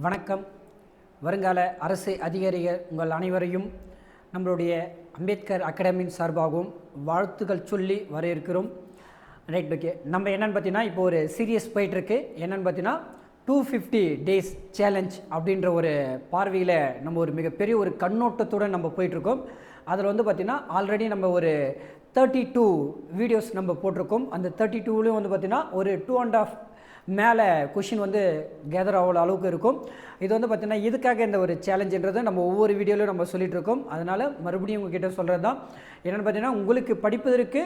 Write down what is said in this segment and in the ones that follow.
வணக்கம். வருங்கால அரசு அதிகாரிகள் உங்கள் அனைவரையும் நம்மளுடைய அம்பேத்கர் அகாடமியின் சார்பாகவும் வாழ்த்துக்கள் சொல்லி வரவேற்கிறோம். Right, okay. நம்ம என்னென்னு பார்த்தீங்கன்னா இப்போ ஒரு சீரியஸ் போயிட்டுருக்கு. என்னென்னு பார்த்தீங்கன்னா 250 days சேலஞ்ச் அப்படின்ற ஒரு பார்வையில் நம்ம ஒரு மிகப்பெரிய ஒரு கண்ணோட்டத்துடன் நம்ம போயிட்டுருக்கோம். அதில் வந்து பார்த்திங்கன்னா ஆல்ரெடி நம்ம ஒரு 32 வீடியோஸ் நம்ம போட்டிருக்கோம். அந்த 32லேயும் வந்து பார்த்திங்கன்னா ஒரு 2.5 மேலே கொஷின் வந்து கேதர் ஆகிற அளவுக்கு இருக்கும். இது வந்து பார்த்திங்கன்னா இதுக்காக இந்த ஒரு சேலஞ்சுன்றது நம்ம ஒவ்வொரு வீடியோலையும் நம்ம சொல்லிகிட்டு இருக்கோம். அதனால் மறுபடியும் உங்ககிட்ட சொல்கிறது தான் என்னென்னு பார்த்தீங்கன்னா, உங்களுக்கு படிப்பதற்கு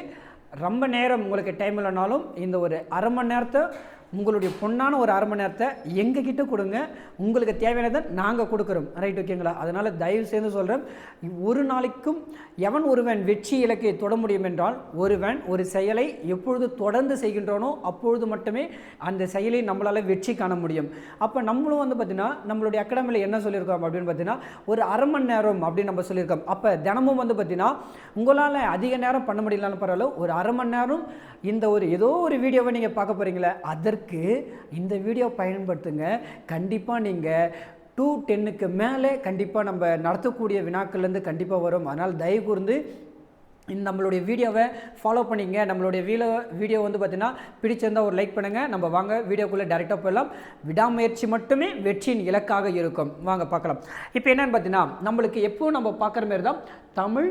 ரொம்ப நேரம் உங்களுக்கு டைம் இல்லைனாலும் இந்த ஒரு அரை மணி நேரத்தை, உங்களுடைய பொண்ணான ஒரு அரை மணி நேரத்தை எங்ககிட்ட கொடுங்க. உங்களுக்கு தேவையானதை நாங்கள் கொடுக்குறோம். ரைட், ஓகேங்களா? அதனால் தயவு செய்து சொல்கிறேன், ஒரு நாளைக்கும் எவன் ஒருவன் வெற்றி இலக்கை தொட முடியும் என்றால், ஒருவன் ஒரு செயலை எப்பொழுது தொடர்ந்து செய்கின்றனோ அப்பொழுது மட்டுமே அந்த செயலை நம்மளால் வெற்றி காண முடியும். அப்போ நம்மளும் வந்து பார்த்திங்கன்னா நம்மளுடைய அகாடமியில் என்ன சொல்லியிருக்கோம் அப்படின்னு பார்த்தீங்கன்னா, ஒரு அரை மணி நேரம் அப்படின்னு நம்ம சொல்லியிருக்கோம். அப்போ தினமும் வந்து பார்த்திங்கன்னா உங்களால் அதிக நேரம் பண்ண முடியலன்னு பரவாயில்ல, ஒரு அரை மணி நேரம் இந்த ஒரு ஏதோ ஒரு வீடியோவை நீங்கள் பார்க்க போகிறீங்களே, அதற்கு இந்த வீடியோ பயன்படுத்துங்க. கண்டிப்பாக நீங்கள் 210க்கு மேலே கண்டிப்பாக நம்ம நடத்தக்கூடிய வினாக்கள்லேருந்து கண்டிப்பாக வரும். அதனால் தயவு கூர்ந்து நம்மளுடைய வீடியோவை ஃபாலோ பண்ணிங்க. நம்மளுடைய வீடியோ வந்து பார்த்திங்கன்னா பிடிச்சிருந்தால் ஒரு லைக் பண்ணுங்கள். நம்ம வாங்க வீடியோக்குள்ளே டைரெக்டாக போயிடலாம். விடாமுயற்சி மட்டுமே வெற்றியின் இலக்காக இருக்கும். வாங்க பார்க்கலாம். இப்போ என்னென்னு பார்த்தீங்கன்னா, நம்மளுக்கு எப்போவும் நம்ம பார்க்குற மாரி தான் தமிழ்,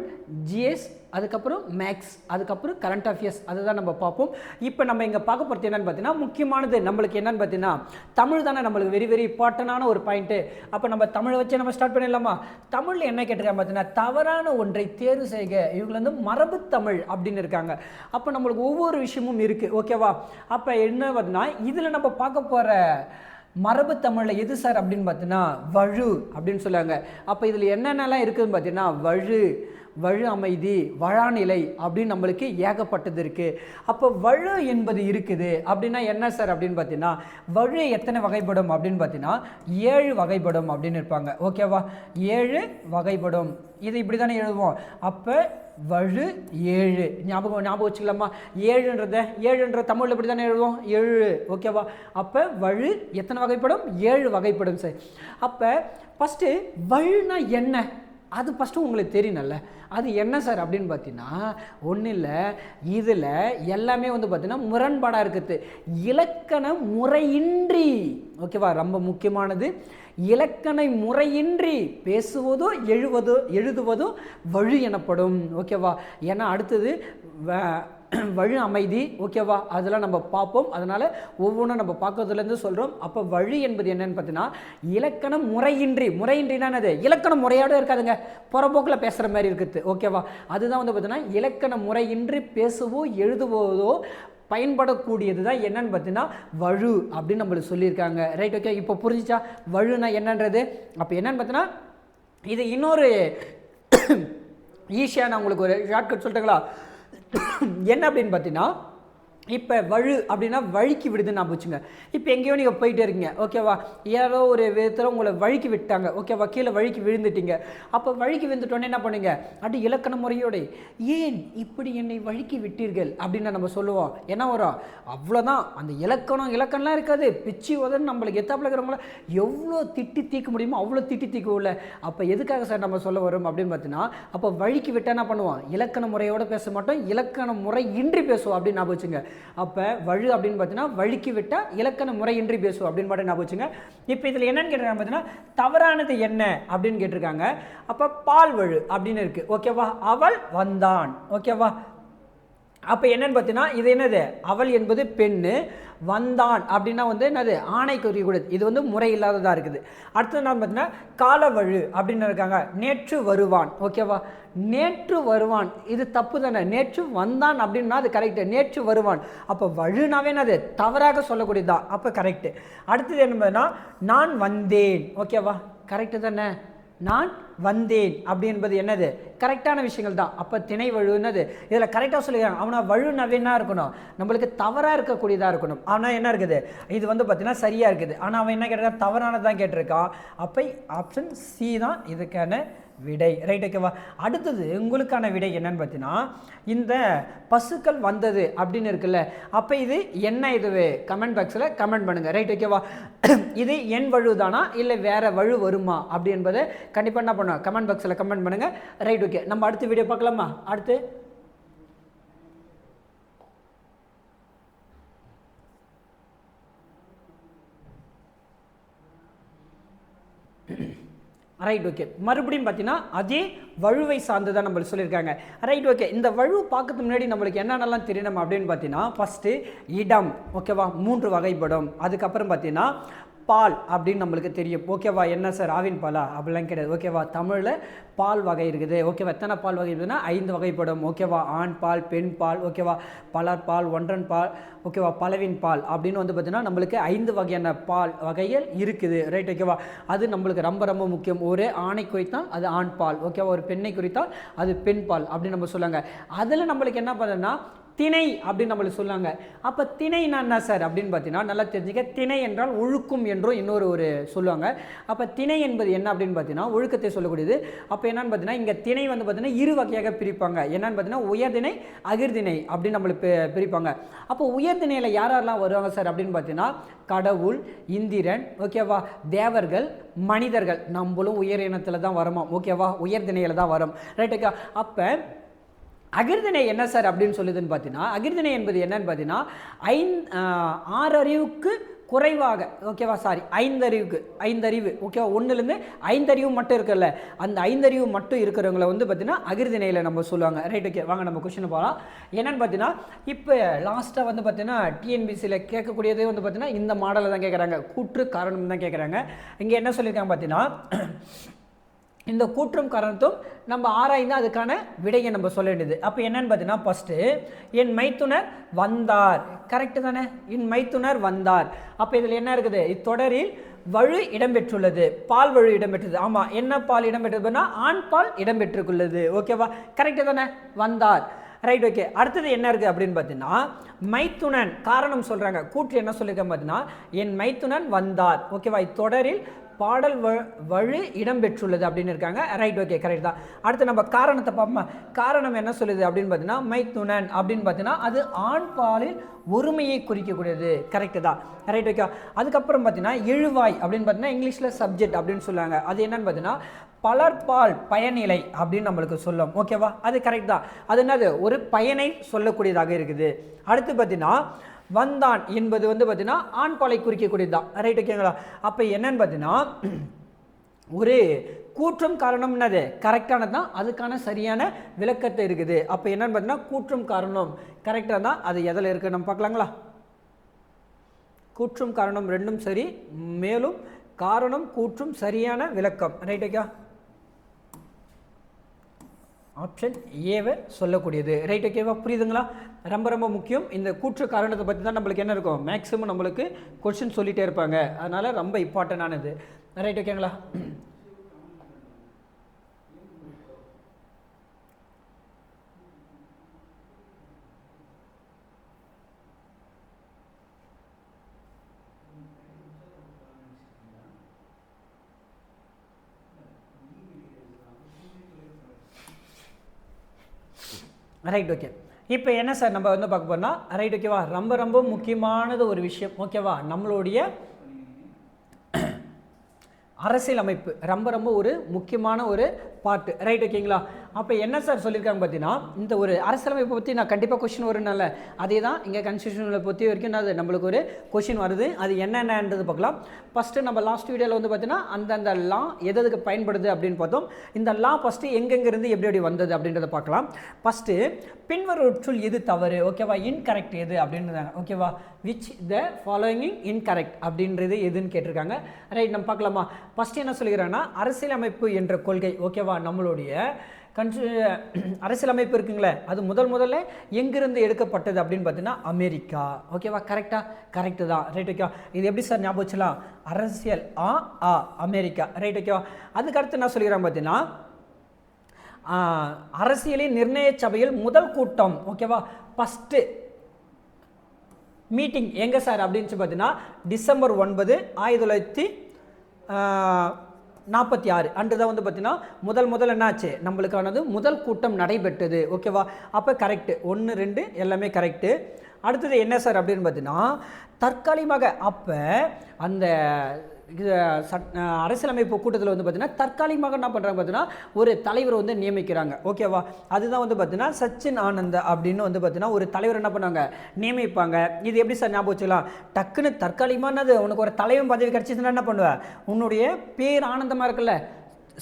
ஜிஎஸ், அதுக்கப்புறம் மேக்ஸ், அதுக்கப்புறம் கரண்ட் அஃபேர்ஸ், அதுதான் நம்ம பார்ப்போம். இப்போ நம்ம இங்கே பார்க்க போகிறது என்னென்னு பார்த்தீங்கன்னா, முக்கியமானது நம்மளுக்கு என்னென்னு பார்த்தீங்கன்னா தமிழ் தானே நம்மளுக்கு வெரி இம்பார்ட்டண்டான ஒரு பாயிண்ட்டு. அப்போ நம்ம தமிழை வச்சு நம்ம ஸ்டார்ட் பண்ணிடலாமா? தமிழில் என்ன கேட்டிருக்காங்க பார்த்தீங்கன்னா, தவறான ஒன்றை தேர்வு செய்க. இவங்க வந்து மரபு தமிழ் அப்படின்னு இருக்காங்க. அப்போ நம்மளுக்கு ஒவ்வொரு விஷயமும் இருக்குது, ஓகேவா? அப்போ என்ன பார்த்தீங்கன்னா, இதில் நம்ம பார்க்க போகிற மரபு தமிழில் எது சார் அப்படின்னு பார்த்தீங்கன்னா வழு அப்படின்னு சொல்லுவாங்க. அப்போ இதில் என்னென்னலாம் இருக்குதுன்னு பார்த்தீங்கன்னா, வழு அமைதி, வழாநிலை அப்படின்னு நம்மளுக்கு ஏகப்பட்டது இருக்குது. அப்போ வழு என்பது இருக்குது அப்படின்னா என்ன சார் அப்படின்னு பார்த்தீங்கன்னா, வழு எத்தனை வகைப்படும் அப்படின்னு பார்த்தீங்கன்னா 7 வகைப்படும் அப்படின்னு இருப்பாங்க, ஓகேவா? 7 வகைப்படும். இது இப்படி தானே எழுதுவோம். அப்போ வழு 7 ஞாபகம் வச்சுக்கலாமா? 7ன்ற தமிழில் இப்படி தானே எழுதுவோம், 7, ஓகேவா? அப்போ வழு எத்தனை வகைப்படும்? 7 வகைப்படும் சார். அப்போ ஃபஸ்ட்டு வழுனா என்ன அது ஃபஸ்ட்டு உங்களுக்கு தெரியணும்ல. அது என்ன சார் அப்படின்னு பார்த்தீங்கன்னா, ஒன்றும் இல்லை, இதில் எல்லாமே வந்து பார்த்தீங்கன்னா முரண்பாடாக இருக்குது. இலக்கண முறையின்றி, ஓகேவா? ரொம்ப முக்கியமானது, இலக்கண முறையின்றி பேசுவதோ எழுதுவதோ வழு எனப்படும், ஓகேவா? ஏன்னா அடுத்தது வழு அமைதி, ஓகேவா? அதெல்லாம் நம்ம பார்ப்போம். அதனால் ஒவ்வொன்றும் நம்ம பார்க்கறதுலேருந்து சொல்கிறோம். அப்போ வழு என்பது என்னென்னு பார்த்தீங்கன்னா, இலக்கணம் முறையின்றினானது இலக்கணம் முறையோடு இருக்காதுங்க, புறப்போக்கில் பேசுகிற மாதிரி இருக்குது, ஓகேவா? அதுதான் வந்து பார்த்தீங்கன்னா இலக்கண முறையின்றி பேசுவோ எழுதுவதோ பயன்படக்கூடியது தான் என்னன்னு பார்த்தீங்கன்னா வழு அப்படின்னு நம்மளுக்கு சொல்லியிருக்காங்க. Right, okay. இப்போ புரிஞ்சிச்சா வழுனா என்னன்றது? அப்போ என்னன்னு பார்த்தீங்கன்னா, இது இன்னொரு ஈஸியாக நான் உங்களுக்கு ஒரு ஷார்ட்கட் சொல்லிட்டுங்களா? என்ன அப்படின்னு பார்த்தீங்கன்னா, இப்போ வழு அப்படின்னா வழுக்கி விடுதுன்னு நான் வச்சுங்க. இப்போ எங்கேயோ நீங்கள் போயிட்டே இருக்கீங்க, ஓகேவா? யாரோ ஒரு விதத்தில் உங்களை வழுக்கி விட்டாங்க, ஓகேவா? கீழே வழுக்கி விழுந்துட்டீங்க. அப்போ வழுக்கி விழுந்துட்டோன்னே என்ன பண்ணுங்க? அப்படி இலக்கண முறையோட ஏன் இப்படி என்னை வழுக்கி விட்டீர்கள் அப்படின்னு நம்ம சொல்லுவோம். என்ன வரும்? அவ்வளோதான். அந்த இலக்கணம்லாம் இருக்காது, பிச்சு உதன்னு நம்மளுக்கு எத்தாப்பில் இருக்கிறவங்கள எவ்வளோ திட்டி தீக்க முடியுமோ அவ்வளோ திட்டி தீக்கும்ல. அப்போ எதுக்காக சார் நம்ம சொல்ல வரோம் அப்படின்னு பார்த்தீங்கன்னா, அப்போ வழுக்கி விட்டால் என்ன பண்ணுவோம்? இலக்கண முறையோடு பேச மாட்டோம், இலக்கண முறை இன்றி பேசுவோம் அப்படின்னு நான் வச்சுங்க. அப்போ வழு அப்படின்னு பார்த்தீங்கன்னா வழுக்கி விட்டால் இலக்கண முறையின்றி பேசுவோம் அப்படின்னு மட்டும் நான் வச்சுங்க. இப்போ இதில் என்னன்னு கேட்டிருக்காங்க பார்த்தீங்கன்னா, தவறானது என்ன அப்படின்னு கேட்டிருக்காங்க. அப்போ பால் வழு அப்படின்னு இருக்குது, ஓகேவா? அவள் வந்தான், ஓகேவா? அப்போ என்னன்னு பார்த்தீங்கன்னா, இது என்னது? அவள் என்பது பெண்ணு, வந்தான் அப்படின்னா வந்து என்னது? ஆணை குறிக்கூடாது. இது வந்து முறை இல்லாததாக இருக்குது. அடுத்தது நான் பார்த்தீங்கன்னா காலவழு அப்படின்னு இருக்காங்க. நேற்று வருவான், ஓகேவா? நேற்று வருவான் இது தப்பு தானே. நேற்று வந்தான் அப்படின்னா அது கரெக்டு. நேற்று வருவான், அப்போ வழுனாவே அது தவறாக சொல்லக்கூடியதுதான், அப்போ கரெக்டு. அடுத்தது என்ன பார்த்தீங்கன்னா நான் வந்தேன், ஓகேவா? கரெக்டு தானே? நான் வந்தேன் அப்படி என்பது என்னது கரெக்டான விஷயங்கள் தான். அப்போ திணை வழு என்னது இதில் கரெக்டாக சொல்லிக்கிறாங்க. அவனா வழுனாவே என்ன இருக்கணும், நம்மளுக்கு தவறாக இருக்கக்கூடியதாக இருக்கணும். ஆனால் என்ன இருக்குது, இது வந்து பார்த்தீங்கன்னா சரியாக இருக்குது. ஆனால் அவன் என்ன கேட்டிருக்கான், தவறானதான் கேட்டிருக்கான். அப்போ ஆப்ஷன் சி தான் இதுக்கான விடை. ரைட், ஓகேவா. அடுத்தது உங்களுக்கான விடை என்னன்னு பார்த்தீங்கன்னா, இந்த பசுக்கள் வந்தது அப்படின்னு இருக்குல்ல, அப்போ இது என்ன, இதுவே கமெண்ட் பாக்ஸில் கமெண்ட் பண்ணுங்கள். ரைட், ஓகேவா. இது என் வழு தானா இல்லை வேறு வழு வருமா அப்படி என்பதை கண்டிப்பாக என்ன பண்ணுவோம், கமெண்ட் பாக்ஸில் கமெண்ட் பண்ணுங்கள். Right, okay. நம்ம அடுத்த வீடியோ பார்க்கலாமா? அடுத்து ரைட், ஓகே. மறுபடியும் பார்த்தீங்கன்னா அதே வழுவை சார்ந்து தான் நம்மளுக்கு சொல்லியிருக்காங்க. Right, okay. இந்த வழு பார்க்கறதுக்கு முன்னாடி நம்மளுக்கு என்னென்னலாம் தெரியணும் அப்படின்னு பார்த்தீங்கன்னா, ஃபஸ்ட்டு இடம், ஓகேவா, 3 வகைப்படும். அதுக்கப்புறம் பார்த்தீங்கன்னா பால் அப்படின்னு நம்மளுக்கு தெரியும், ஓகேவா. என்ன சார் ஆவின் பாலா அப்படிலாம் கிடையாது, ஓகேவா. தமிழில் பால் வகை இருக்குது, ஓகேவா. எத்தனை பால் வகை இருக்குதுன்னா 5 வகைப்படும், ஓகேவா. ஆண் பால், பெண் பால், ஓகேவா. பலர் பால், ஒன்றன் பால், ஓகேவா. பலவின் பால் அப்படின்னு வந்து பார்த்தீங்கன்னா நம்மளுக்கு 5 வகையான பால் வகைகள் இருக்குது. ரைட், ஓகேவா. அது நம்மளுக்கு ரொம்ப ரொம்ப முக்கியம். ஒரு ஆணை குறித்தால் அது ஆண் பால், ஓகேவா. ஒரு பெண்ணை குறித்தால் அது பெண் பால் அப்படின்னு நம்ம சொல்லுவாங்க. அதில் நம்மளுக்கு என்ன பண்ணுன்னா திணை அப்படின்னு நம்மளுக்கு சொல்லாங்க. அப்போ திணைனா என்ன சார் அப்படின்னு பார்த்தீங்கன்னா, நல்லா தெரிஞ்சுக்க, திணை என்றால் ஒழுக்கும் என்றும் இன்னொரு சொல்லுவாங்க. அப்போ திணை என்பது என்ன அப்படின்னு பார்த்தீங்கன்னா ஒழுக்கத்தை சொல்லக்கூடியது. அப்போ என்னன்னு பார்த்தீங்கன்னா இங்கே திணை வந்து பார்த்தீங்கன்னா 2 வகையாக பிரிப்பாங்க. என்னன்னு பார்த்தீங்கன்னா உயர்திணை, அகிர்திணை அப்படின்னு நம்மளுக்கு பிரிப்பாங்க. அப்போ உயர்திணையில் யாரெல்லாம் வருவாங்க சார் அப்படின்னு பார்த்தீங்கன்னா கடவுள், இந்திரன், ஓகேவா, தேவர்கள், மனிதர்கள். நம்மளும் உயர் இனத்தில் தான் வரோமா, ஓகேவா, உயர்திணையில் தான் வரோம். Right, okay. அப்போ அகிர்திணை என்ன சார் அப்படின்னு சொல்லுதுன்னு பார்த்தீங்கன்னா, அகிர்திணை என்பது என்னன்னு பார்த்தீங்கன்னா 6 அறிவுக்கு குறைவாக, ஓகேவா, சாரி 5 அறிவுக்கு, 5 அறிவு, ஓகேவா, 1லேருந்து 5 அறிவு மட்டும் இருக்குல்ல, அந்த 5 அறிவு மட்டும் இருக்கிறவங்கள வந்து பார்த்தீங்கன்னா அகிர்திணையில் நம்ம சொல்லுவாங்க. Right, okay. வாங்க நம்ம கொஸ்டின் போகலாம். என்னன்னு பார்த்தீங்கன்னா இப்போ லாஸ்ட்டாக வந்து பார்த்தீங்கன்னா டிஎன்பிசியில் கேட்கக்கூடியதே வந்து பார்த்தீங்கன்னா இந்த மாடலில் தான் கேட்குறாங்க, கூற்று காரணம் தான் கேட்குறாங்க. இங்கே என்ன சொல்லியிருக்காங்க பார்த்தீங்கன்னா, இந்த கூற்றும் காரணத்தும் நம்ம ஆராய்ந்து அதுக்கான விடையை நம்ம சொல்ல வேண்டியது. அப்போ என்னன்னு பார்த்தீங்கன்னா ஃபஸ்ட்டு என் மைத்துனர் வந்தார், கரெக்டு தானே, என் மைத்துனர் வந்தார். அப்போ இதில் என்ன இருக்குது, இத்தொடரில் வழு இடம்பெற்றுள்ளது, பால் வழு இடம்பெற்றது. ஆமாம், என்ன பால் இடம்பெற்றதுன்னா ஆண் பால் இடம்பெற்றுள்ளது, ஓகேவா, கரெக்டு தானே, வந்தார். Right, okay. அடுத்தது என்ன இருக்குது அப்படின்னு பார்த்தீங்கன்னா மைத்துனன் காரணம் சொல்கிறாங்க. கூற்று என்ன சொல்லியிருக்கேன் பார்த்தீங்கன்னா என் மைத்துனன் வந்தார், ஓகேவா, இத்தொடரில் பாடல் வழு இடம்பெற்றுள்ளது அப்படின்னு இருக்காங்க. ரைட், ஓகே, கரெக்ட் தான். அடுத்து நம்ம காரணத்தை பார்ப்போம். காரணம் என்ன சொல்லுது அப்படின்னு பார்த்தீங்கன்னா மைத்துனன் அப்படின்னு பார்த்தீங்கன்னா அது ஆண் பாலில் ஒருமையை குறிக்கக்கூடியது, கரெக்டு தான். Right, okay. அதுக்கப்புறம் பார்த்தீங்கன்னா எழுவாய் அப்படின்னு பார்த்தீங்கன்னா இங்கிலீஷில் சப்ஜெக்ட் அப்படின்னு சொல்லுவாங்க. அது என்னன்னு பார்த்தீங்கன்னா பலர்பால் பயனிலை அப்படின்னு நம்மளுக்கு சொல்லும், ஓகேவா, அது கரெக்ட் தான். அது என்னது, ஒரு பயனை சொல்லக்கூடியதாக இருக்குது. அடுத்து பார்த்தீங்கன்னா வந்தான் என்பது வந்து பார்த்தீங்கன்னா ஆண் பாலை குறிக்கக்கூடியது தான். ரைட், ஓகேங்களா. அப்போ என்னன்னு பார்த்தீங்கன்னா ஒரு கூற்றும் காரணம் என்னது கரெக்டானது தான், அதுக்கான சரியான விளக்கத்தை இருக்குது. அப்போ என்னன்னு பார்த்தீங்கன்னா கூற்றும் காரணம் கரெக்டாக தான். அது எதில் இருக்குது நம்ம பார்க்கலாங்களா. கூற்றும் காரணம் ரெண்டும் சரி, மேலும் காரணம் கூற்றும் சரியான விளக்கம். Right, okay. ஆப்ஷன் ஏவை சொல்லக்கூடியது. ரைட், ஓகேவா, புரியுதுங்களா. ரொம்ப ரொம்ப முக்கியம். இந்த கூற்று காரணத்தை பற்றி தான் நம்மளுக்கு என்ன இருக்கும், மேக்ஸிமம் நம்மளுக்கு கொஸ்டின் சொல்லிகிட்டே இருப்பாங்க. அதனால் ரொம்ப இம்பார்ட்டண்டானது. ரைட், ஓகேங்களா. Right, okay. இப்போ என்ன சார் நம்ம வந்து பார்க்க போறோம்னா ரைட், ஓகேவா, ரொம்ப ரொம்ப முக்கியமானது ஒரு விஷயம், ஓகேவா, நம்மளுடைய அரசியலமைப்பு ரொம்ப ரொம்ப ஒரு முக்கியமான ஒரு பார்ட்டு. ரைட், ஓகேங்களா. அப்போ என்ன சார் சொல்லியிருக்காங்க பார்த்தீங்கன்னா இந்த ஒரு அரசியலமைப்பை பற்றி நான் கண்டிப்பாக கொஸ்டின் வரும்னால அதே தான் இங்கே கான்ஸ்டியூஷனை பொறுத்த வரைக்கும் அது நம்மளுக்கு ஒரு கொஸ்டின் வருது. அது என்னென்னன்றது பார்க்கலாம். ஃபஸ்ட்டு நம்ம லாஸ்ட் வீடியோவில் வந்து பார்த்தீங்கன்னா அந்தந்த லா எதுக்கு பயன்படுது அப்படின்னு பார்த்தோம். இந்த லா ஃபஸ்ட்டு எங்கெங்கிருந்து எப்படி வந்தது அப்படின்றத பார்க்கலாம். ஃபஸ்ட்டு பின்வருவற்றுள் எது தவறு, ஓகேவா, இன்கரெக்ட் எது அப்படின்றது, ஓகேவா, விச் த ஃபாலோயிங் இன்கரெக்ட் அப்படின்றது எதுன்னு கேட்டிருக்காங்க. ரைட், நம்ம பார்க்கலாமா. ஃபஸ்ட்டு என்ன சொல்லிக்கிறாங்கன்னா அரசியலமைப்பு என்ற கொள்கை, ஓகேவா, நம்மளுடைய அரசியலமைப்பு இருக்குங்களே அது முதல்ல எங்கிருந்து எடுக்கப்பட்டது அப்படின்னு பார்த்தீங்கன்னா அமெரிக்கா. ஓகேவா, கரெக்டு தான். ரைட், ஓகேவா. இது எப்படி சார் ஞாபகம் வச்சுலாம்? அரசியல் அமெரிக்கா. ரைட், ஓகேவா. அதுக்கடுத்து என்ன சொல்லிக்கிறேன் பார்த்தீங்கன்னா அரசியலின் நிர்ணய சபையில் முதல் கூட்டம். ஓகேவா, ஃபஸ்ட்டு மீட்டிங் எங்கே சார் அப்படின்னு பார்த்தீங்கன்னா டிசம்பர் 9, 1946 அன்று தான் வந்து பார்த்தீங்கன்னா முதல் என்னாச்சு நம்மளுக்கானது முதல் கூட்டம் நடைபெற்றது. ஓகேவா, அப்போ கரெக்டு 1, 2 எல்லாமே கரெக்டு. அடுத்தது என்ன சார் அப்படின்னு பார்த்தீங்கன்னா தற்காலிகமாக அப்போ அந்த அரசியலமைப்பு கூட்டத்தில் வந்து பார்த்தீங்கன்னா தற்காலிகமாக என்ன பண்ணுறாங்க பார்த்தீங்கன்னா ஒரு தலைவர் வந்து நியமிக்கிறாங்க. ஓகேவா, அதுதான் வந்து பார்த்தீங்கன்னா சச்சின் ஆனந்த் அப்படின்னு வந்து பார்த்தீங்கன்னா ஒரு தலைவர் என்ன பண்ணாங்க நியமிப்பாங்க. இது எப்படி சார் ஞாபகம் வச்சுக்கலாம்? டக்குன்னு தற்காலிகமானது உனக்கு ஒரு தலைவன் பதவி கிடச்சிதுன்னா என்ன பண்ணுவேன்? உன்னுடைய பேர் ஆனந்தமாக இருக்குல்ல,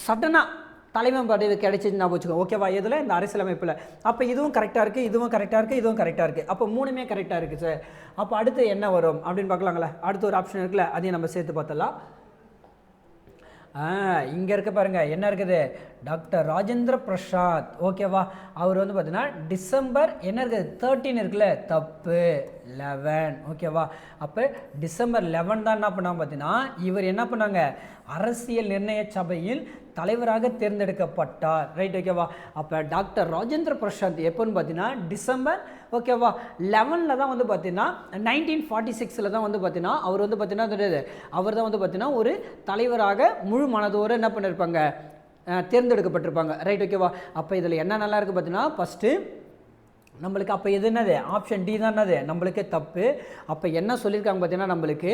சடனாக தலைவன் பதவி கிடைச்சிது ஞாபகம் வச்சுக்கோ. ஓகேவா, இதில் இந்த அரசியலமைப்பில் அப்போ இதுவும் கரெக்டாக இருக்குது, இதுவும் கரெக்டாக இருக்குது, இதுவும் கரெக்டாக இருக்குது. அப்போ 3மே கரெக்டாக இருக்குது சார். அப்போ அடுத்து என்ன வரும் அப்படின்னு பார்க்கலாங்களே. அடுத்து ஒரு ஆப்ஷன் இருக்குல்ல, அதையும் நம்ம சேர்த்து பார்த்தலாம். இங்கே இருக்க பாருங்க என்ன இருக்குது? டாக்டர் ராஜேந்திர பிரசாத். ஓகேவா, அவர் வந்து பார்த்தீங்கன்னா டிசம்பர் என்ன இருக்குது 13 இருக்குல்ல, தப்பு 11. ஓகேவா, அப்போ டிசம்பர் 11 தான் என்ன பண்ணாங்க பார்த்தீங்கன்னா இவர் என்ன பண்ணாங்க அரசியல் நிர்ணய சபையில் தலைவராக தேர்ந்தெடுக்கப்பட்டார். ரைட், ஓகேவா. அப்போ டாக்டர் ராஜேந்திர பிரசாத் எப்போன்னு பார்த்தீங்கன்னா டிசம்பர் 11 தான் வந்து பார்த்தீங்கன்னா 1946 தான் வந்து பார்த்தீங்கன்னா அவர் வந்து பார்த்தீங்கன்னா அவர் தான் வந்து பார்த்தீங்கன்னா ஒரு தலைவராக முழு மனதோடு என்ன பண்ணியிருப்பாங்க தேர்ந்தெடுக்கப்பட்டிருப்பாங்க. ரைட், ஓகேவா. அப்போ இதில் என்ன நல்லா இருக்குது பார்த்தீங்கன்னா ஃபஸ்ட்டு நம்மளுக்கு அப்போ எது என்னது ஆப்ஷன் டி தான் என்னது நம்மளுக்கு தப்பு. அப்போ என்ன சொல்லியிருக்காங்க பார்த்தீங்கன்னா நம்மளுக்கு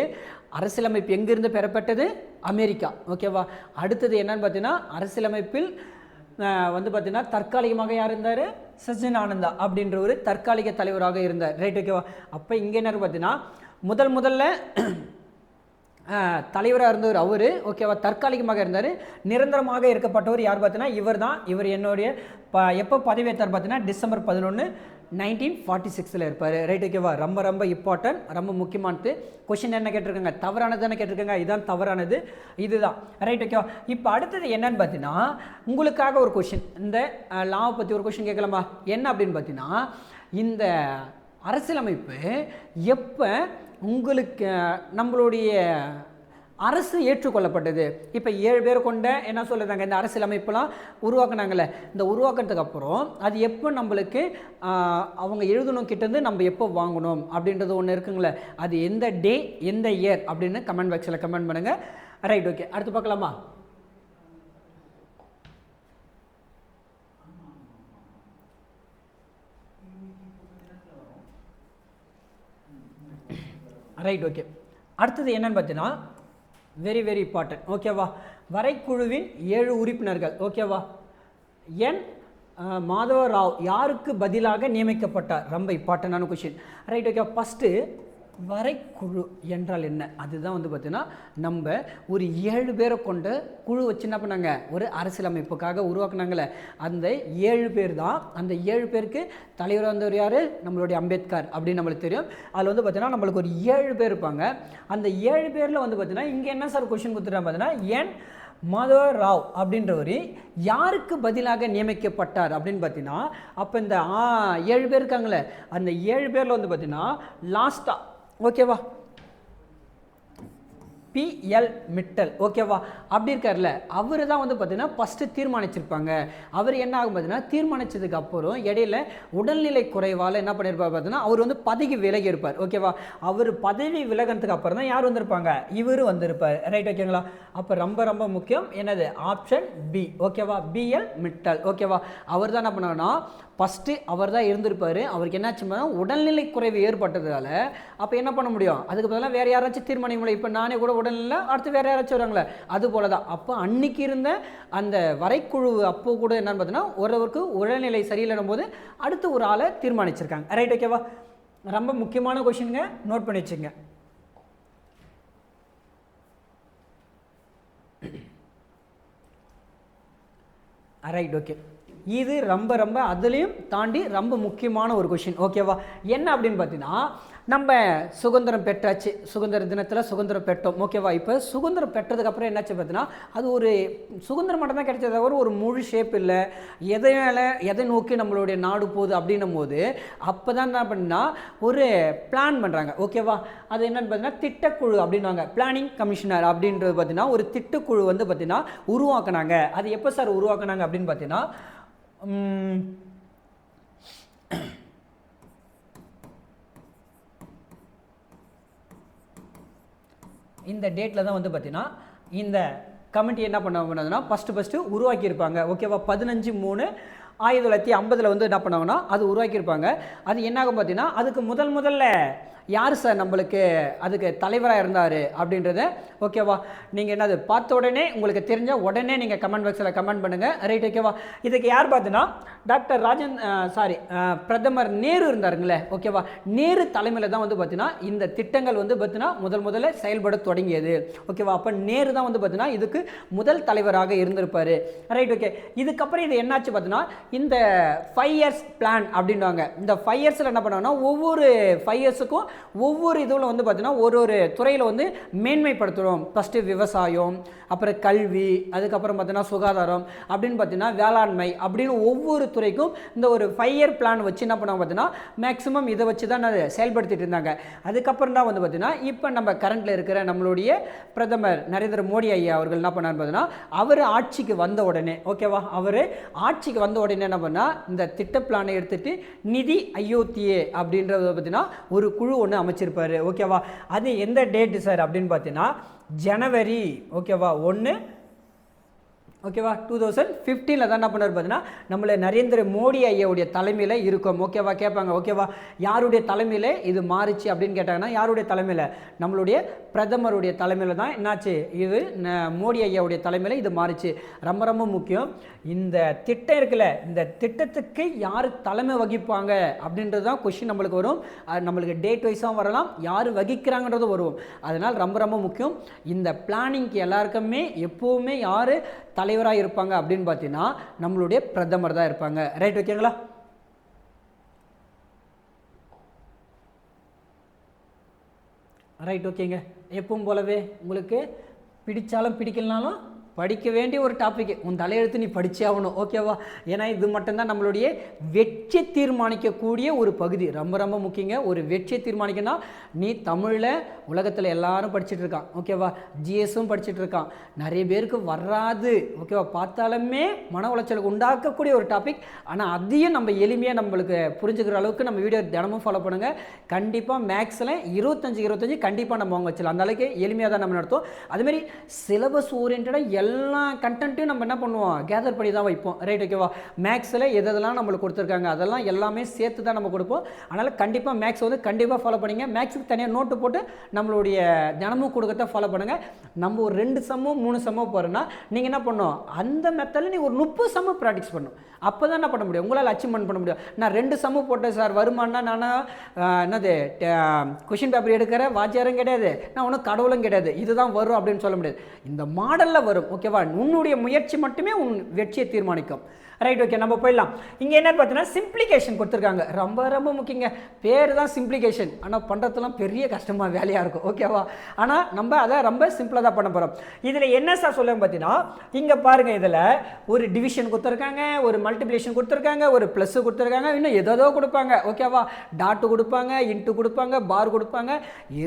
அரசியலமைப்பு எங்கேருந்து பெறப்பட்டது? அமெரிக்கா. ஓகேவா, அடுத்தது என்னன்னு பார்த்தீங்கன்னா அரசியலமைப்பில் வந்து பார்த்தீங்கன்னா தற்காலிகமாக யார் இருந்தார்? சச்சின் ஆனந்தா அப்படின்ற ஒரு தற்காலிக தலைவராக இருந்தார். ரைட், ஓகேவா. அப்போ இங்கே என்ன பார்த்தீங்கன்னா முதல்ல தலைவராக இருந்தவர் அவர். ஓகேவா, தற்காலிகமாக இருந்தார். நிரந்தரமாக இருக்கப்பட்டவர் யார் பார்த்தீங்கன்னா இவர் தான். இவர் என்னுடைய எப்போ பதவியேற்றார் பார்த்தீங்கன்னா டிசம்பர் 11, 1946 இருப்பார். ரைட், ஓகேவா. ரொம்ப இம்பார்ட்டன்ட், ரொம்ப முக்கியமானது. கொஷின் என்ன கேட்டிருக்காங்க? தவறானது தானே கேட்டிருக்காங்க. இதுதான் தவறானது, இதுதான். ரைட், ஓகேவா. இப்போ அடுத்தது என்னன்னு பார்த்தீங்கன்னா உங்களுக்காக ஒரு கொஷின், இந்த லாவை பற்றி ஒரு கொஷின் கேட்கலாமா? என்ன அப்படின்னு பார்த்தீங்கன்னா இந்த அரசியலமைப்பு எப்போ உங்களுக்கு நம்மளுடைய அரசு ஏற்றுக்கொள்ளப்பட்டது? இப்போ 7 பேர் கொண்ட என்ன சொல்லுறாங்க இந்த அரசியலமைப்புலாம் உருவாக்குனாங்கல்ல, இந்த உருவாக்குறதுக்கு அப்புறம் அது எப்போ நம்மளுக்கு அவங்க எழுதணும் கிட்டேருந்து நம்ம எப்போ வாங்கணும் அப்படின்றது ஒன்று இருக்குங்களே, அது எந்த டே எந்த இயர் அப்படின்னு கமெண்ட் பாக்ஸில் கமெண்ட் பண்ணுங்கள். Right, okay. அடுத்து பார்க்கலாமா? Right, okay. அடுத்தது என்னன்னு பார்த்தீங்கன்னா வெரி இம்பார்ட்டன்ட். ஓகேவா, வரைக்குழுவின் 7 உறுப்பினர்கள். ஓகேவா, என் மாதவ ராவ் யாருக்கு பதிலாக நியமிக்கப்பட்டார்? ரொம்ப இம்பார்ட்டண்டான கொஷின். Right, okay. ஃபஸ்ட்டு வரைக்குழு என்றால் என்ன? அதுதான் வந்து பார்த்தீங்கன்னா நம்ம ஒரு 7 பேரை கொண்ட குழு வச்சு என்ன பண்ணாங்க ஒரு அரசியலமைப்புக்காக உருவாக்குனாங்களே, அந்த 7 பேர் தான். அந்த 7 பேருக்கு தலைவராக வந்தவர் யார்? நம்மளுடைய அம்பேத்கர் அப்படின்னு நம்மளுக்கு தெரியும். அதில் வந்து பார்த்தீங்கன்னா நம்மளுக்கு ஒரு 7 பேர் இருப்பாங்க. அந்த 7 பேரில் வந்து பார்த்தீங்கன்னா இங்கே என்ன சார் கொஷின் கொடுத்துட்டாங்க பார்த்தீங்கன்னா என் மாதவ ராவ் அப்படின்றவர் யாருக்கு பதிலாக நியமிக்கப்பட்டார் அப்படின்னு பார்த்தீங்கன்னா அப்போ இந்த 7 பேர் இருக்காங்களே, அந்த 7 பேரில் வந்து பார்த்தீங்கன்னா லாஸ்ட்டாக ஓகேவா பிஎல் மிட்டல். ஓகேவா, அப்படி இருக்கார்ல அவர் தான் வந்து பார்த்தீங்கன்னா ஃபஸ்ட்டு தீர்மானிச்சிருப்பாங்க. அவர் என்ன ஆகும் பார்த்தீங்கன்னா தீர்மானித்ததுக்கு அப்புறம் இடையில உடல்நிலை குறைவால் என்ன பண்ணியிருப்பார் பார்த்தீங்கன்னா அவர் வந்து பதவி விலகி இருப்பார். ஓகேவா, அவர் பதவி விலகினதுக்கு அப்புறம் தான் யார் வந்திருப்பாங்க? இவர் வந்திருப்பார். ரைட், ஓகேங்களா. அப்போ ரொம்ப முக்கியம் என்னது ஆப்ஷன் பி. ஓகேவா, பிஎல் மிட்டல். ஓகேவா, அவர் தான் என்ன பண்ணாங்கன்னா ஃபஸ்ட்டு அவர் தான் இருந்திருப்பார். அவருக்கு என்னாச்சுன்னா உடல்நிலை குறைவு ஏற்பட்டதால் அப்போ என்ன பண்ண முடியும்? அதுக்கு பதிலாக வேறு யாராச்சும் தீர்மானிக்க முடியும். இப்போ நானே கூட உடல்நிலை அடுத்து வேறு யாராச்சும் வராங்களே, அது போல தான். அப்போ அன்னைக்கு இருந்த அந்த வரைக்குழு அப்போ கூட என்னன்னு பார்த்தீங்கன்னா ஒருவருக்கு உடல்நிலை சரியில்லைன்னும் போது அடுத்து ஒரு ஆளை தீர்மானிச்சிருக்காங்க. ரைட், ஓகேவா. ரொம்ப முக்கியமான கொஷினுங்க, நோட் பண்ணி வச்சுங்க. Right, okay. இது ரொம்ப அதுலேயும் தாண்டி ரொம்ப முக்கியமான ஒரு கொஷின். ஓகேவா, என்ன அப்படின்னு பார்த்தீங்கன்னா நம்ம சுதந்திரம் பெற்றாச்சு, சுதந்திர தினத்தில் சுதந்திரம் பெற்றோம். ஓகேவா? இப்போ சுதந்திரம் பெற்றதுக்கப்புறம் என்னாச்சு பார்த்தீங்கன்னா, அது ஒரு சுதந்திரம் மட்டும் தான் கிடைச்சது, தவிர ஒரு முழு ஷேப் இல்லை. எதை நோக்கி நம்மளுடைய நாடு போகுது அப்படின்னும் போது அப்போ தான் என்ன பண்ணா ஒரு பிளான் பண்ணுறாங்க. ஓகேவா? அது என்னென்னு பார்த்தீங்கன்னா திட்டக்குழு அப்படின்வாங்க, பிளானிங் கமிஷனர் அப்படின்றது பார்த்தீங்கன்னா ஒரு திட்டக்குழு வந்து பார்த்தீங்கன்னா உருவாக்குனாங்க. அது எப்போ சார் உருவாக்குனாங்க அப்படின்னு பார்த்தீங்கன்னா இந்த டேட்டில் தான் வந்து பார்த்தீங்கன்னா இந்த கமிட்டி என்ன பண்ணாங்கன்னா ஃபஸ்ட்டு உருவாக்கியிருப்பாங்க. ஓகேவா? 15/3/1950 வந்து என்ன பண்ணாங்கன்னா அது உருவாக்கியிருப்பாங்க. அது என்னாகும் பார்த்தீங்கன்னா அதுக்கு முதல்ல யார் சார் நம்மளுக்கு அதுக்கு தலைவராக இருந்தார் அப்படின்றத ஓகேவா நீங்கள் என்னது பார்த்த உடனே உங்களுக்கு தெரிஞ்ச உடனே நீங்கள் கமெண்ட் பாக்ஸில் கமெண்ட் பண்ணுங்கள். ரைட்? ஓகேவா? இதுக்கு யார் பார்த்தீங்கன்னா டாக்டர் பிரதமர் நேரு இருந்தாருங்களே. ஓகேவா? நேரு தலைமையில் தான் வந்து பார்த்தீங்கன்னா இந்த திட்டங்கள் வந்து பார்த்தீங்கன்னா முதல்ல செயல்பட தொடங்கியது. ஓகேவா? அப்போ நேரு தான் வந்து பார்த்தீங்கன்னா இதுக்கு முதல் தலைவராக இருந்திருப்பார். ரைட்? ஓகே. இதுக்கப்புறம் இது என்னாச்சு பார்த்தீங்கன்னா இந்த 5 years பிளான் அப்படின்வாங்க. இந்த 5 yearsல என்ன பண்ணுவாங்கன்னா ஒவ்வொரு 5 yearsக்கும் ஒவ்வொரு இதில் வந்து பார்த்தீங்கன்னா ஒரு துறையில் வந்து மேன்மைப்படுத்துகிறோம். ஃபஸ்ட்டு விவசாயம், அப்புறம் கல்வி, அதுக்கப்புறம் பார்த்தீங்கன்னா சுகாதாரம் அப்படின்னு பார்த்தீங்கன்னா வேளாண்மை அப்படின்னு ஒவ்வொரு துறைக்கும் இந்த ஒரு 5 year பிளான் வச்சு என்ன பண்ணுவாங்க பார்த்தீங்கன்னா மேக்ஸிமம் இதை வச்சு தான் செயல்படுத்திட்டு இருந்தாங்க. அதுக்கப்புறம் தான் வந்து பார்த்தீங்கன்னா இப்போ நம்ம கரண்டில் இருக்கிற நம்மளுடைய பிரதமர் நரேந்திர மோடி ஐயா அவர்கள் என்ன பண்ணார் பார்த்தீங்கன்னா அவர் ஆட்சிக்கு வந்த உடனே ஓகேவா அவர் ஆட்சிக்கு வந்த உடனே என்ன பண்ணால் இந்த திட்ட பிளானை எடுத்துகிட்டு நிதி அயோத்தியே அப்படின்றத பார்த்தீங்கன்னா ஒரு குழு ஒன்று அமைச்சிருப்பாரு. ஓகேவா? அது எந்த டேட்டு சார் அப்படின்னு பார்த்தீங்கன்னா ஜனவரி ஓகேவா 1 ஓகேவா 2015 தான் என்ன பண்ணார் பார்த்தீங்கன்னா நம்மளை நரேந்திர மோடி ஐயாவுடைய தலைமையில் இருக்கும். ஓகேவா? கேட்பாங்க. ஓகேவா? யாருடைய தலைமையில் இது மாறிச்சு அப்படின்னு கேட்டாங்கன்னா யாருடைய தலைமையில் நம்மளுடைய பிரதமருடைய தலைமையில் தான் என்னாச்சு இது மோடி ஐயாவுடைய தலைமையில் இது மாறிச்சு. ரொம்ப முக்கியம். இந்த திட்டம் இருக்குல்ல, இந்த திட்டத்துக்கு யார் தலைமை வகிப்பாங்க அப்படின்றது தான் கொஸ்டின் நம்மளுக்கு வரும். நம்மளுக்கு டேட் வைஸாகவும் வரலாம், யார் வகிக்கிறாங்கன்றதும் வரும். அதனால் ரொம்ப முக்கியம். இந்த பிளானிங்க்கு எல்லாருக்குமே எப்போவுமே யார் தலைவராக இருப்பாங்க அப்படின்னு பார்த்தீங்கன்னா நம்மளுடைய பிரதமர் தான் இருப்பாங்க. ரைட்? ஓகேங்களா? ரைட்? ஓகேங்க. எப்பவும் போலவே உங்களுக்கு பிடிச்சாலும் பிடிக்கலனாலும் படிக்க வேண்டிய ஒரு டாபிக், உன் தலையெழுத்து நீ படிச்சே ஆகணும். ஓகேவா? ஏன்னா இது மட்டும்தான் நம்மளுடைய வெற்றியை தீர்மானிக்கக்கூடிய ஒரு பகுதி. ரொம்ப முக்கியங்க. ஒரு வெற்றியை தீர்மானிக்கணும்னா நீ தமிழில் உலகத்தில் எல்லாரும் படிச்சுட்டு இருக்கான். ஓகேவா? ஜிஎஸும் படிச்சுட்டு இருக்கான். நிறைய பேருக்கு வராது. ஓகேவா? பார்த்தாலுமே மன உளைச்சலுக்கு உண்டாக்கக்கூடிய ஒரு டாபிக். ஆனால் அதையும் நம்ம எளிமையாக நம்மளுக்கு புரிஞ்சுக்கிற அளவுக்கு நம்ம வீடியோ தினமும் ஃபாலோ பண்ணுங்கள். கண்டிப்பாக மேக்ஸில் 25 கண்டிப்பாக நம்ம வாங்க வச்சிடலாம். அந்த அளவுக்கு எளிமையாக தான் நம்ம நடத்தும். அதுமாரி சிலபஸ் ஓரியன்டாக எல்லா கண்டென்ட்டையும் நம்ம என்ன பண்ணுவோம் கேதர் பண்ணி தான் வைப்போம். ரைட்? ஓகேவா? மேக்ஸில் எதெல்லாம் நம்மளுக்கு கொடுத்துருக்காங்க அதெல்லாம் எல்லாமே சேர்த்து தான் நம்ம கொடுப்போம். அதனால் கண்டிப்பாக மேக்ஸ் வந்து கண்டிப்பாக ஃபாலோ பண்ணிங்க. மேக்ஸுக்கு தனியாக நோட்டு போட்டு நம்மளுடைய தினமும் கொடுக்கறத ஃபாலோ பண்ணுங்கள். நம்ம ஒரு 2 சம்மோ 3 சம்மோ போகிறோன்னா நீங்கள் என்ன பண்ணணும் அந்த மெத்தடில் நீ ஒரு 30 சம்மோ ப்ராக்டிஸ் பண்ணணும். அப்போ தான் என்ன பண்ண முடியும், உங்களால் அச்சீவ்மெண்ட் பண்ண முடியும். நான் 2 சம்மு போட்டேன் சார் வருமானா நானா என்னது கொஷின் பேப்பர் எடுக்கிற வாத்தியாரும் கிடையாது, நான் ஒன்றும் கடவுளும் கிடையாது, இதுதான் வரும் அப்படின்னு சொல்ல முடியாது. இந்த மாடலில் வரும். ஓகேவா? உன்னுடைய முயற்சி மட்டுமே உன் வெற்றியை தீர்மானிக்கும். ரைட்? ஓகே. நம்ம போயிடலாம். இங்கே என்னன்னு பார்த்தீங்கன்னா சிம்ப்ளிகேஷன் கொடுத்துருக்காங்க. ரொம்ப முக்கியங்க. பேர் தான் சிம்ப்ளிகேஷன், ஆனால் பண்ணுறதுலாம் பெரிய கஷ்டமாக வேலையாக இருக்கும். ஓகேவா? ஆனால் நம்ம அதை ரொம்ப சிம்பிளாக தான் பண்ண போகிறோம். இதில் என்ன சார் சொல்லுங்க பார்த்தீங்கன்னா இங்கே பாருங்கள், இதில் ஒரு டிவிஷன் கொடுத்துருக்காங்க, ஒரு மல்டிப்ளிகேஷன் கொடுத்துருக்காங்க, ஒரு ப்ளஸ் கொடுத்துருக்காங்க, இன்னும் ஏதோ கொடுப்பாங்க. ஓகேவா? டாட்டு கொடுப்பாங்க, இன்ட்டு கொடுப்பாங்க, பார் கொடுப்பாங்க,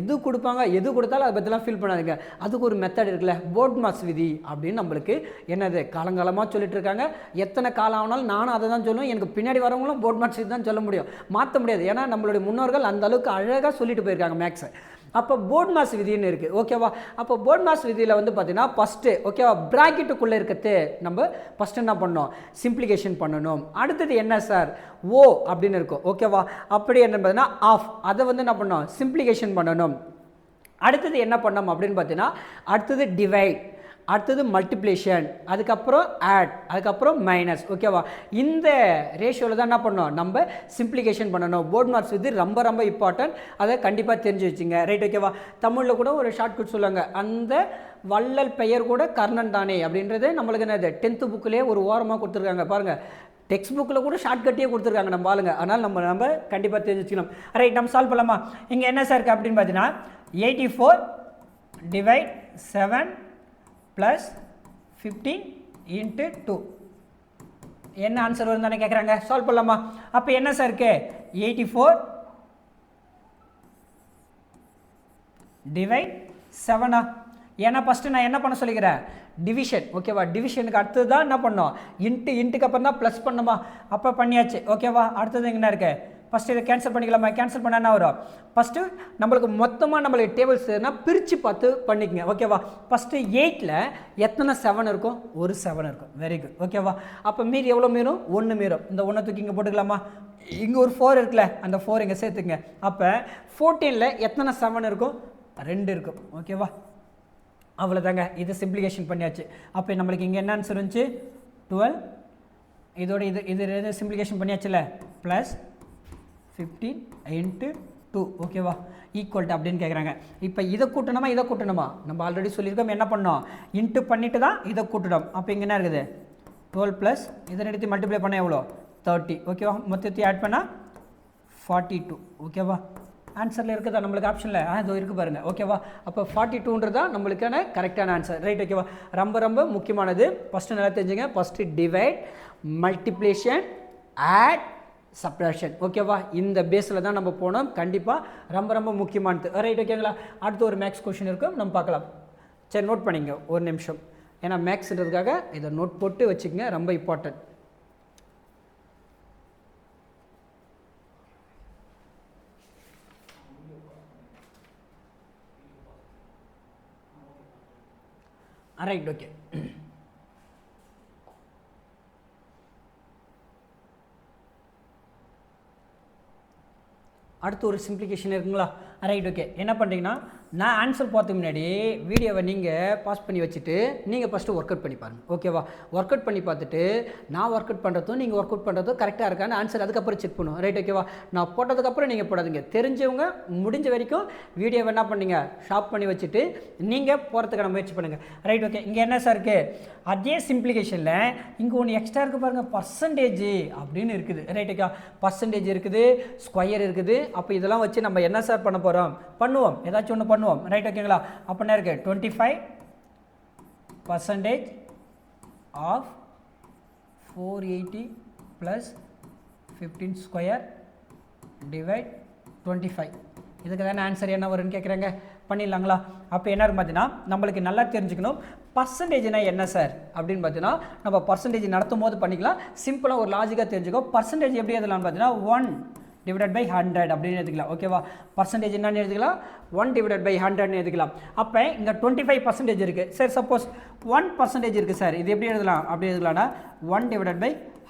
எது கொடுத்தாலும் அதை பற்றிலாம் ஃபீல் பண்ணாதுங்க. அதுக்கு ஒரு மெத்தட் இருக்குல்ல, போர்ட் மாஸ் விதி அப்படின்னு நம்மளுக்கு என்னது காலங்காலமாக சொல்லிட்டு இருக்காங்க. எத்தனை காலம் ஆனாலும் நானும் அதை தான் சொல்லுவேன். எனக்கு பின்னாடி வரவங்களும் போர்ட் மார்க்ஸ் தான் சொல்ல முடியும், மாற்ற முடியாது. ஏன்னா நம்மளுடைய முன்னோர்கள் அந்த அளவுக்கு அழகாக சொல்லிட்டு போயிருக்காங்க மேக்ஸை. அப்போ போர்ட் மாஸ் விதின்னு இருக்குது. ஓகேவா? அப்போ போர்ட் மாஸ் விதியில் வந்து பார்த்தீங்கன்னா ஃபஸ்ட்டு ஓகேவா ப்ராக்கெட்டுக்குள்ளே இருக்கிறது நம்ம ஃபஸ்ட்டு என்ன பண்ணோம் சிம்ப்ளிகேஷன் பண்ணணும். அடுத்தது என்ன சார் ஓ அப்படின்னு இருக்கும். ஓகேவா? அப்படி என்ன பார்த்தீங்கன்னா ஆஃப், அதை வந்து என்ன பண்ணோம் சிம்ப்ளிகேஷன் பண்ணணும். அடுத்தது என்ன பண்ணோம் அப்படின்னு பார்த்தீங்கன்னா அடுத்தது டிவைட், அடுத்தது மல்டிப்ளிகேஷன், அதுக்கப்புறம் ஆட், அதுக்கப்புறம் மைனஸ். ஓகேவா? இந்த ரேஷியோவில் தான் என்ன பண்ணோம் நம்ம சிம்ப்ளிகேஷன் பண்ணணும். போர்ட் மார்க்ஸ் இது ரொம்ப இம்பார்ட்டன்ட், அதை கண்டிப்பாக தெரிஞ்சு வச்சுங்க. ரைட்? ஓகேவா? தமிழில் கூட ஒரு ஷார்ட்கட் சொல்லுவாங்க, அந்த வள்ளல் பெயர் கூட கர்ணன் தானே அப்படின்றது நம்மளுக்கு என்னது 10th புக்கிலே ஒரு ஓரமாக கொடுத்துருக்காங்க பாருங்கள். டெக்ஸ்ட் புக்கில் கூட ஷார்ட்கட்டே கொடுத்துருக்காங்க நம்ம ஆளுங்க. அதனால் நம்ம கண்டிப்பாக தெரிஞ்சுக்கணும். ரைட், நம்ம சால்வ் பண்ணலாமா? இங்கே என்ன சார் இருக்குது அப்படின்னு பார்த்தீங்கன்னா 84 டிவைட் 7 + 15 × 2 என்ன ஆன்சர் வரும் தானே கேட்குறாங்க. சால்வ் பண்ணலாமா? அப்போ என்ன சார் இருக்கு? 84 டிவைட் 7. ஏன்னா ஃபஸ்ட்டு நான் என்ன பண்ண சொல்லிக்கிறேன்? டிவிஷன். ஓகேவா? டிவிஷனுக்கு அடுத்தது தான் என்ன பண்ணோம்? இன்ட்டுக்கு அப்புறம் தான் ப்ளஸ் பண்ணுமா? அப்போ பண்ணியாச்சு. ஓகேவா? அடுத்தது என்ன இருக்குது? ஃபஸ்ட்டு இதை கேன்சல் பண்ணிக்கலாமா? கேன்சல் பண்ணால் என்ன வரும்? ஃபஸ்ட்டு நம்மளுக்கு மொத்தமாக நம்மளுக்கு டேபிள்ஸ்னா பிரித்து பார்த்து பண்ணிக்கங்க. ஓகேவா? ஃபஸ்ட்டு 8ல் எத்தனை 7 இருக்கும்? ஒரு 7 இருக்கும். Very good. ஓகேவா? அப்போ மீறி எவ்வளோ மீறும்? 1 மீறும். இந்த 1 தூக்கி இங்கே போட்டுக்கலாமா? இங்கே ஒரு 4 இருக்குல்ல, அந்த 4 இங்கே சேர்த்துங்க. அப்போ 14ல் எத்தனை 7 இருக்கும்? 2 இருக்கும். ஓகேவா? அவ்வளோதாங்க. இது சிம்பிளிகேஷன் பண்ணியாச்சு. அப்போ நம்மளுக்கு இங்கே என்ன ஆன்சர் இருந்துச்சு? 12. இதோட இது சிம்பிளிகேஷன் பண்ணியாச்சுல, ப்ளஸ் 15 × 2. ஓகேவா? ஈக்குவல் டு அப்படின்னு கேட்குறாங்க. இப்போ இதை கூட்டணுமா இதை கூட்டணுமா? நம்ம ஆல்ரெடி சொல்லியிருக்கோம் என்ன பண்ணோம்? இன்ட்டு பண்ணிட்டு தான் இதை கூட்டணும். அப்போ இங்கே என்ன இருக்குது? 12 + இதை எடுத்து மல்டிப்ளை பண்ணால் எவ்வளோ? 30. ஓகேவா? மொத்தத்தையும் ஆட் பண்ணால் 42. ஓகேவா? ஆன்சரில் இருக்குதா நம்மளுக்கு ஆப்ஷனில்? இதோ இருக்குது பாருங்கள். ஓகேவா? அப்போ 42 தான் நம்மளுக்கான கரெக்டான ஆன்சர். ரைட். ஓகேவா? ரொம்ப ரொம்ப முக்கியமானது. ஃபஸ்ட்டு நல்லா தெரிஞ்சுங்க. First divide, multiplication, add, subtraction. ஓகேவா? இந்த பேஸில் தான் நம்ம போனோம். கண்டிப்பாக ரொம்ப ரொம்ப முக்கியமானது. ரைட். ஓகேங்களா? அடுத்து ஒரு மேக்ஸ் கொஷின் இருக்கும், நம்ம பார்க்கலாம். சரி, நோட் பண்ணிங்க ஒரு நிமிஷம். ஏன்னா மேக்ஸ்ன்றதுக்காக இதை நோட் போட்டு வச்சுக்கோங்க, ரொம்ப இம்பார்ட்டன்ட். ரைட். ஓகே. அடுத்து ஒரு சிம்பிளிகேஷன் இருக்குங்களா? ரைட். ஓகே. என்ன பண்ணுறீங்கன்னா, நான் ஆன்சர் பார்த்துக்கு முன்னாடி வீடியோவை நீங்கள் பாஸ் பண்ணி வச்சுட்டு நீங்கள் ஃபஸ்ட்டு ஒர்க் அவுட் பண்ணி பாருங்கள். ஓகேவா? ஒர்க் அவுட் பண்ணி பார்த்துட்டு நான் ஒர்க் அவுட் பண்ணுறதும் நீங்கள் ஒர்க் அவுட் பண்ணுறதும் கரெக்டாக இருக்கான்னு ஆன்சர் அதுக்கப்புறம் செக் பண்ணுவோம். ரைட். ஓகேவா? நான் போட்டதுக்கப்புறம் நீங்கள் போடாதீங்க. தெரிஞ்சவங்க முடிஞ்ச வரைக்கும் வீடியோவை என்ன பண்ணீங்க? ஷாப் பண்ணி வச்சுட்டு நீங்கள் போகிறதுக்கான முயற்சி பண்ணுங்கள். ரைட். ஓகே. இங்கே என்ன சார் இருக்குது? அதே சிம்பிளிகேஷனில் இங்கே ஒன்று எக்ஸ்ட்ரா இருக்குது பாருங்கள், பர்சன்டேஜ் அப்படின்னு இருக்குது. ரைட். ஓகே. பர்சன்டேஜ் இருக்குது, ஸ்கொயர் இருக்குது. அப்போ இதெல்லாம் வச்சு நம்ம என்ன சார் பண்ண போகிறோம்? பண்ணுவோம், ஏதாச்சும் ஒன்று பண்ணுவோம். ரைட். ஓகேங்களா? அப்போ என்ன இருக்குது? 25% ஆஃப் 480 + 15 ஸ்கொயர் டிவைட் 25. இதுக்கு தானே ஆன்சர் என்ன வரும்னு கேட்குறாங்க. பண்ணிடலாங்களா? அப்போ என்ன இருக்கும் பார்த்தீங்கன்னா, நம்மளுக்கு நல்லா தெரிஞ்சுக்கணும் பர்சன்டேஜ்னா என்ன சார் அப்படின்னு பார்த்தீங்கன்னா, நம்ம பர்சன்டேஜ் நடத்தும் போது பண்ணிக்கலாம். சிம்பிளாக ஒரு லாஜிக்காக தெரிஞ்சுக்கோ. பர்சன்டேஜ் எப்படி எழுதலாம்னு பார்த்தீங்கன்னா 1 / 100 அப்படின்னு எடுத்துக்கலாம். ஓகேவா? பர்சன்டேஜ் என்னன்னு எடுத்துக்கலாம்? 1 / 100 எடுத்துக்கலாம். அப்போ இங்கே 25% இருக்குது. சரி, சப்போஸ் 1% இருக்குது சார், இது எப்படி எழுதலாம்? அப்படி எழுதலாம்னா 1 /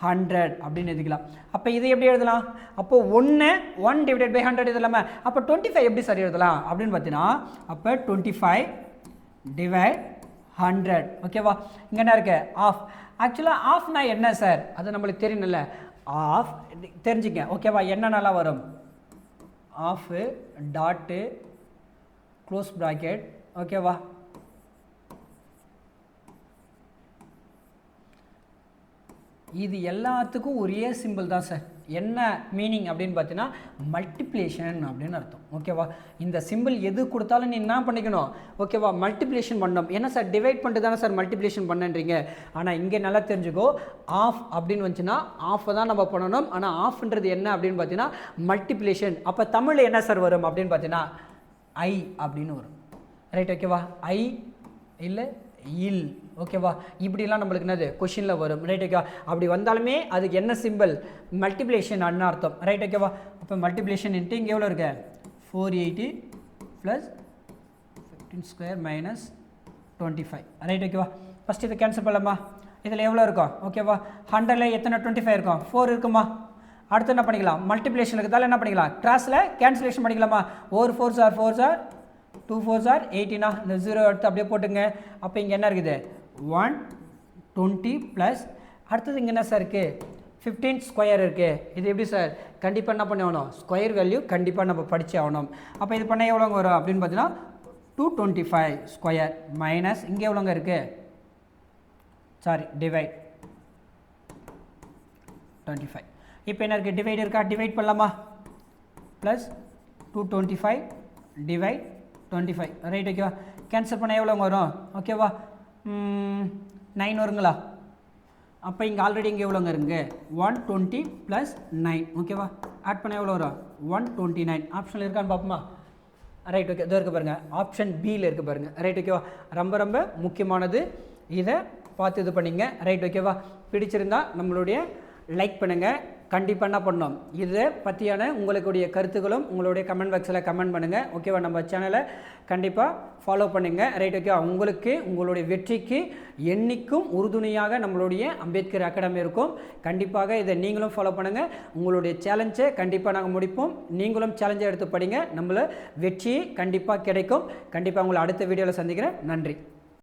100 அப்படின்னு எழுதிக்கலாம். அப்போ இது எப்படி எழுதலாம்? அப்போ 1 / 100 எழுதலாமா? அப்போ 25 எப்படி சார் எழுதலாம் அப்படின்னு பார்த்தீங்கன்னா, அப்போ 25 / 100. ஓகேவா? இங்கே என்ன இருக்குது? ஆஃப். ஆக்சுவலாக ஆஃப்னா என்ன சார்? அது நம்மளுக்கு தெரியணும்ல. ஆஃப் தெரிஞ்சுக்க. ஓகேவா? என்னென்னலாம் வரும்? Of, dot, close bracket. ஓகேவா? இது எல்லாத்துக்கும் ஒரே சிம்பிள் தான் சார். என்ன மீனிங் அப்படின்னு பார்த்தீங்கன்னா, மல்டிப்ளிகேஷன் அப்படின்னு அர்த்தம். ஓகேவா? இந்த சிம்பிள் எது கொடுத்தாலும் நீ என்ன பண்ணிக்கணும்? ஓகேவா? மல்டிப்ளிகேஷன் பண்ணணும். என்ன சார் டிவைட் பண்ணிட்டு தானே சார் மல்டிப்ளிகேஷன் பண்ணுறீங்க. ஆனால் இங்கே நல்லா தெரிஞ்சுக்கோ, ஆஃப் அப்படின்னு வந்துச்சுன்னா ஆஃபை தான் நம்ம பண்ணணும். ஆனால் ஆஃப்ன்றது என்ன அப்படின்னு பார்த்தீங்கன்னா மல்டிப்ளிகேஷன். அப்போ தமிழில் என்ன சார் வரும் அப்படின்னு பார்த்தீங்கன்னா ஐ அப்படின்னு வரும். ரைட். ஓகேவா? ஐ இல்லை இல். ஓகேவா? இப்படிலாம் நம்மளுக்கு என்னது கொஷினில் வரும். ரைட். ஓகேவா? அப்படி வந்தாலுமே அதுக்கு என்ன சிம்பிள்? மல்டிப்ளிகேஷன் அன்னு அர்த்தம். ரைட். ஓகேவா? அப்போ மல்டிப்ளிகேஷன் இன்ட்டு இங்கே எவ்வளோ இருக்கு? 480 + 15 ஸ்கொயர் மைனஸ் 25. ரைட். ஓகேவா? ஃபஸ்ட் இதை கேன்சல் பண்ணலாமா? இதில் எவ்வளோ இருக்கும்? ஓகேவா? 100ல் எத்தனை 25 இருக்கும்? 4 இருக்குமா? அடுத்து என்ன பண்ணிக்கலாம்? மல்டிப்ளிகேஷன் இருக்கிறதால என்ன பண்ணிக்கலாம்? கிராஸில் கேன்சலேஷன் பண்ணிக்கலாமா? 4 4s are 4s are 2 4s are 18. இந்த 0 எடுத்து அப்படியே போட்டுங்க. அப்போ இங்கே என்ன இருக்குது? 120 + அடுத்தது இங்கே என்ன சார் இருக்குது? 15 ஸ்கொயர் இருக்குது. இது எப்படி சார்? கண்டிப்பாக என்ன பண்ணி ஆகணும்? ஸ்கொயர் வேல்யூ கண்டிப்பாக நம்ம படித்து ஆகணும். அப்போ இது பண்ண எவ்வளோங்க வரும் அப்படின்னு பார்த்தீங்கன்னா 225 ஸ்கொயர் மைனஸ் இங்கே எவ்வளோங்க இருக்குது? Sorry, divide 25. இப்போ என்ன இருக்குது, டிவைட் இருக்கா, டிவைட் பண்ணலாமா, ப்ளஸ் 225 டிவைட் 25, ரைட். ஓகேவா, கேன்சல் பண்ண எவ்வளோ வரும், ஓகேவா, 9 வருங்களா. அப்போ இங்கே ஆல்ரெடி இங்கே எவ்வளோங்க இருங்க, 120 + 9, ஓகேவா, ஆட் பண்ண எவ்வளோ வரும், 129. ஆப்ஷனில் இருக்கான்னு பார்ப்போமா, ரைட். ஓகே, இதோ இருக்குது பாருங்கள், ஆப்ஷன் பியில் இருக்குது பாருங்கள், ரைட். ஓகேவா, ரொம்ப ரொம்ப முக்கியமானது, இதை பார்த்து இது பண்ணிங்க, ரைட். ஓகேவா, பிடிச்சிருந்தா நம்மளுடைய லைக் பண்ணுங்கள். கண்டிப்பாக என்ன பண்ணோம், இதை பற்றியான உங்களுடைய கருத்துக்களும் உங்களுடைய கமெண்ட் பாக்ஸில் கமெண்ட் பண்ணுங்கள், ஓகேவா. நம்ம சேனலை கண்டிப்பாக ஃபாலோ பண்ணுங்கள், ரைட். ஓகேவா, உங்களுக்கு உங்களுடைய வெற்றிக்கு என்றைக்கும் உறுதுணையாக நம்மளுடைய அம்பேத்கர் அகாடமி இருக்கும். கண்டிப்பாக இதை நீங்களும் ஃபாலோ பண்ணுங்கள். உங்களுடைய சேலஞ்சை கண்டிப்பாக நாங்கள் முடிப்போம். நீங்களும் சேலஞ்சை எடுத்து படிங்க, நம்மள வெற்றி கண்டிப்பாக கிடைக்கும். கண்டிப்பாக உங்களை அடுத்த வீடியோவில் சந்திக்கிறேன். நன்றி.